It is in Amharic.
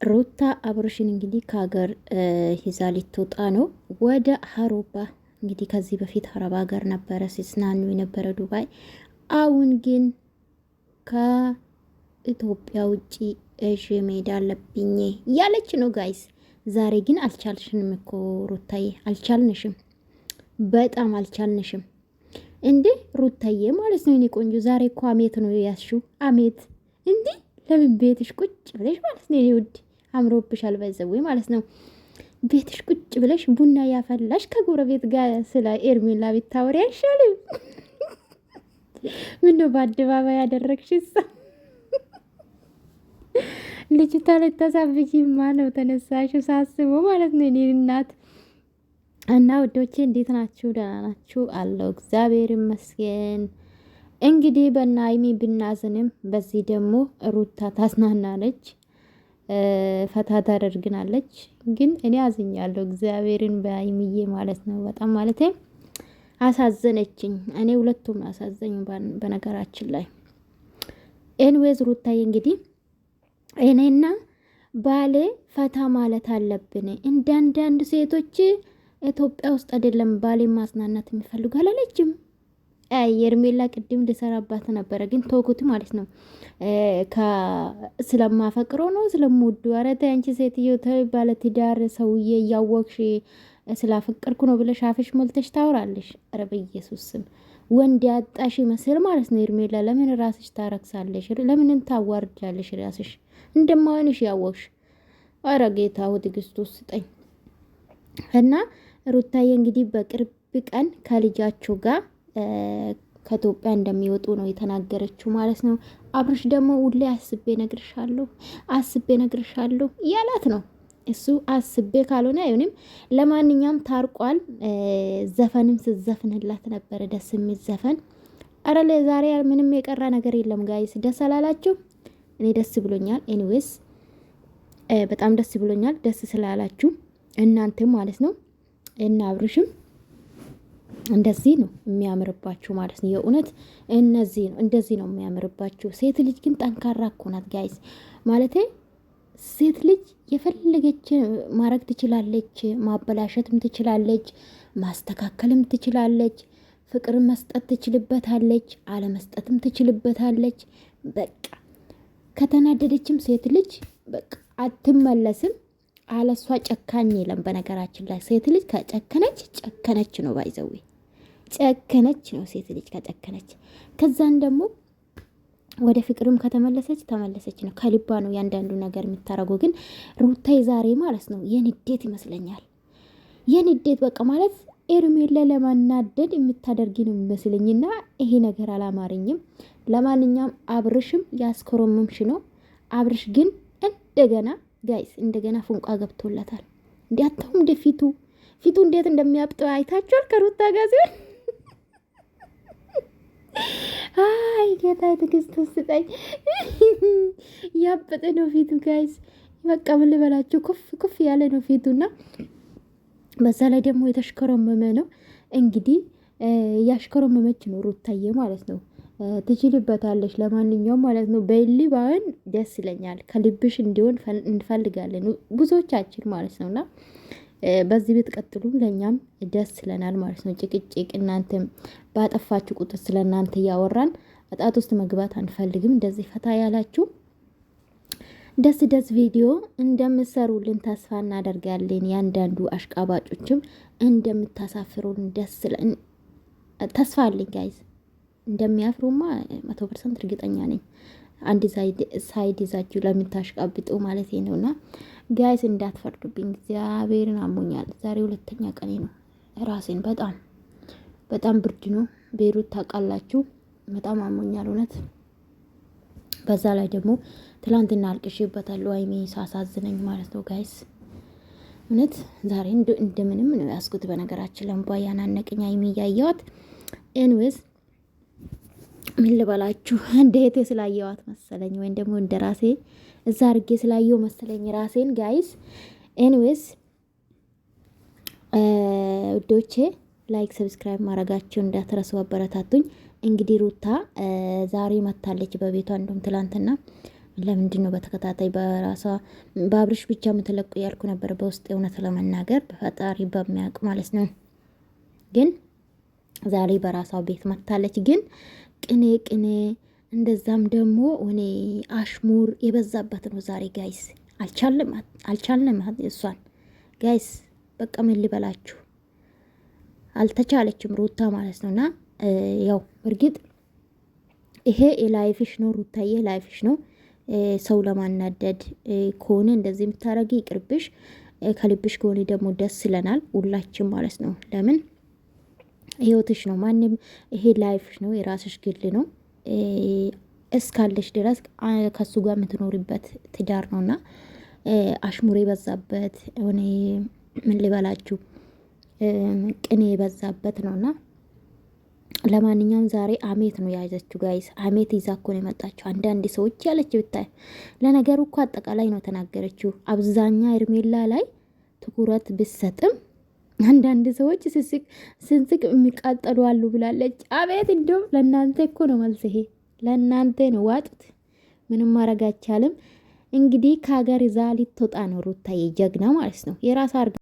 ሩታ አብርሽን እንግዲህ ከሀገር ይዛ ልትወጣ ነው ወደ አውሮፓ። እንግዲህ ከዚህ በፊት አረብ ሀገር ነበረ ሲዝናኑ የነበረ ዱባይ። አሁን ግን ከኢትዮጵያ ውጪ እሺ መሄድ አለብኝ ያለች ነው ጋይስ። ዛሬ ግን አልቻልሽንም እኮ ሩታዬ፣ አልቻልንሽም፣ በጣም አልቻልንሽም እንዴ ሩታዬ ማለት ነው። እኔ ቆንጆ ዛሬ እኮ አሜት ነው ያዝሽው፣ አሜት እንዴ። ለምን ቤትሽ ቁጭ ብለሽ ማለት ነው። እኔ ውድ አምሮብሻል ባይዘው ማለት ነው። ቤትሽ ቁጭ ብለሽ ቡና ያፈላሽ ከጎረቤት ጋር ስለ ኤርሜላ ብታወሪ አይሻልም? ምን ነው በአደባባይ ያደረግሽስ? ልጅቷ ልታሳብጂማ ነው ተነሳሽው ሳስበው ማለት ነው። እኔ እናት እና ውዶቼ እንዴት ናችሁ? ደህና ናችሁ? አለው እግዚአብሔር ይመስገን። እንግዲህ በእነ ሀይሚ ብናዝንም በዚህ ደግሞ ሩታ ታዝናናለች፣ ፈታ ታደርግናለች። ግን እኔ አዝኛለሁ እግዚአብሔርን በሀይሚዬ ማለት ነው። በጣም ማለት አሳዘነችኝ። እኔ ሁለቱም አሳዘኝ በነገራችን ላይ። ኤንዌዝ ሩታዬ እንግዲህ እኔና ባሌ ፈታ ማለት አለብን። እንደ አንዳንድ ሴቶች ኢትዮጵያ ውስጥ አይደለም ባሌ ማጽናናት የሚፈልጉ አላለችም። የእርሜላ ቅድም ልሰራባት ነበረ ግን ተውኩት ማለት ነው። ስለማፈቅሮ ነው ስለምወዱ። ኧረ ተይ አንቺ ሴትዮ ተይ፣ ባለ ትዳር ሰውዬ እያወቅሽ ስላፈቀርኩ ነው ብለሽ አፍሽ ሞልተሽ ታወራለሽ። ኧረ በኢየሱስ ስም ወንድ ያጣሽ ይመስል ማለት ነው። ኤርሜላ ለምን ራስሽ ታረክሳለሽ? ለምን ታዋርጃለሽ ራስሽ እንደማይሆንሽ ያወቅሽ? ኧረ ጌታ ትዕግስቱ ስጠኝ። እና ሩታዬ እንግዲህ በቅርብ ቀን ከልጃችሁ ጋር ከኢትዮጵያ እንደሚወጡ ነው የተናገረችው ማለት ነው። አብርሽ ደግሞ ሁሌ አስቤ ነግርሻለሁ ያላት ነው። እሱ አስቤ ካልሆነ አይሆንም። ለማንኛውም ታርቋል። ዘፈንም ስዘፍንላት ነበረ፣ ደስ የሚል ዘፈን። አረ ለዛሬ ምንም የቀረ ነገር የለም ጋይስ። ደስ አላላችሁ? እኔ ደስ ብሎኛል። ኤኒዌይስ በጣም ደስ ብሎኛል። ደስ ስላላችሁ እናንተም ማለት ነው። እና አብርሽም እንደዚህ ነው የሚያምርባችሁ ማለት ነው። የእውነት እንደዚህ ነው የሚያምርባችሁ። ሴት ልጅ ግን ጠንካራ እኮ ናት ጋይስ። ማለት ሴት ልጅ የፈለገች ማድረግ ትችላለች፣ ማበላሸትም ትችላለች፣ ማስተካከልም ትችላለች፣ ፍቅር መስጠት ትችልበታለች፣ አለመስጠትም ትችልበታለች። በቃ ከተናደደችም ሴት ልጅ በቃ አትመለስም። አለሷ ጨካኝ የለም። በነገራችን ላይ ሴት ልጅ ከጨከነች ጨከነች ነው፣ ባይዘዌ ጨከነች ነው ሴት ልጅ ከጨከነች። ከዛን ደግሞ ወደ ፍቅርም ከተመለሰች ተመለሰች ነው። ከልባ ነው ያንዳንዱ ነገር የምታረገው። ግን ሩታይ ዛሬ ማለት ነው የንዴት ይመስለኛል። የንዴት በቃ ማለት ኤርሜላ ለማናደድ የምታደርጊ ነው የሚመስለኝና ይሄ ነገር አላማረኝም። ለማንኛውም አብርሽም ያስኮረመምሽ ነው። አብርሽ ግን እንደገና ጋይስ እንደገና ፉንቃ ገብቶለታል። እንዲያተውም እንደ ፊቱ እንዴት እንደሚያብጠው አይታችኋል። ከሩታ ጋር ሲሆን አይ ጌታ ትዕግስት ስጠኝ። ያበጠ ነው ፊቱ ጋይስ። በቃ ምን ልበላችሁ፣ ኩፍ ያለ ነው ፊቱና በዛ ላይ ደግሞ የተሽከረመመ ነው። እንግዲህ ያሽከረመመች ነው ሩታዬ ማለት ነው። ትችልበታለች። ለማንኛውም ማለት ነው በልባን ደስ ይለኛል። ከልብሽ እንዲሆን እንፈልጋለን ብዙዎቻችን ማለት ነውና በዚህ ቤት ቀጥሉም ለኛም ደስ ይለናል ማለት ነው። ጭቅጭቅ እናንተም ባጠፋችሁ ቁጥር ስለናንተ እያወራን እጣት ውስጥ መግባት አንፈልግም። እንደዚህ ፈታ ያላችሁ ደስ ቪዲዮ እንደምትሰሩልን ተስፋ እናደርጋለን። ያንዳንዱ አሽቃባጮችም እንደምታሳፍሩን ተስፋ አለኝ ጋይዝ። እንደሚያፍሩማ 100% እርግጠኛ ነኝ። አንድ ሳይድ ይዛችሁ ለምታሽቃብጡ ማለት ነውና ጋይስ እንዳትፈርዱብኝ። እግዚአብሔርን አሞኛል። ዛሬ 2ኛ ቀኔ ነው። ራሴን በጣም ብርድ ነው። ቤሩት ታውቃላችሁ። በጣም አሞኛል እውነት። በዛ ላይ ደግሞ ትላንትና አልቅሼበታለሁ ሀይሚ ሳሳዝነኝ ማለት ነው ጋይስ። እውነት ዛሬ እንደምንም ነው ያስኩት። በነገራችን ለምባ ያናነቀኝ ሀይሚ ያያዋት። ኤንዌዝ ምን ልበላችሁ እንደ እህቴ ስላየዋት መሰለኝ፣ ወይም ደግሞ እንደ ራሴ እዛ አድርጌ ስላየው መሰለኝ ራሴን ጋይስ። ኤኒዌይስ ውዶቼ ላይክ ሰብስክራይብ ማድረጋችሁን እንዳትረሱ፣ አበረታቱኝ። እንግዲህ ሩታ ዛሬ መታለች በቤቷ። እንደውም ትላንትና ለምንድን ነው በተከታታይ በራሷ በአብርሽ ብቻ የምትለቁ ያልኩ ነበር በውስጥ እውነት ለመናገር በፈጣሪ በሚያውቅ ማለት ነው። ግን ዛሬ በራሷ ቤት መታለች። ግን ቅኔ እንደዛም ደግሞ እኔ አሽሙር የበዛበት ነው ዛሬ ጋይስ። አልቻልንም እሷን ጋይስ። በቃ ምን ልበላችሁ አልተቻለችም ሩታ ማለት ነውና ያው እርግጥ ይሄ ላይፍሽ ነው ሩታዬ፣ ላይፍሽ ነው። ሰው ለማናደድ ከሆነ እንደዚህ የምታረጊ ይቅርብሽ። ከልብሽ ከሆነ ደግሞ ደስ ይለናል ሁላችን ማለት ነው። ለምን ህይወትሽ ነው። ማንም ይሄ ላይፍሽ ነው፣ የራስሽ ግል ነው። እስካለሽ ድረስ ከሱ ጋር የምትኖሪበት ትዳር ነውና አሽሙር የበዛበት ሆነ ምን ልበላችሁ ቅኔ የበዛበት ነውና ለማንኛውም ዛሬ አሜት ነው የያዘችው ጋይስ። አሜት ይዛ እኮ ነው የመጣችው። አንዳንድ ሰዎች ያለች ብታይ፣ ለነገሩ እኮ አጠቃላይ ነው ተናገረችው። አብዛኛ ሄርሜላ ላይ ትኩረት ብሰጥም አንዳንድ ሰዎች ስንስቅ የሚቃጠሉ አሉ ብላለች። አቤት እንዲሁም ለእናንተ እኮ ነው መልስ። ይሄ ለእናንተ ነው። ዋጡት። ምንም ማድረግ አይቻልም። እንግዲህ ከሀገር ይዛ ልትወጣ ነው ሩታዬ፣ ጀግና ማለት ነው። የራስ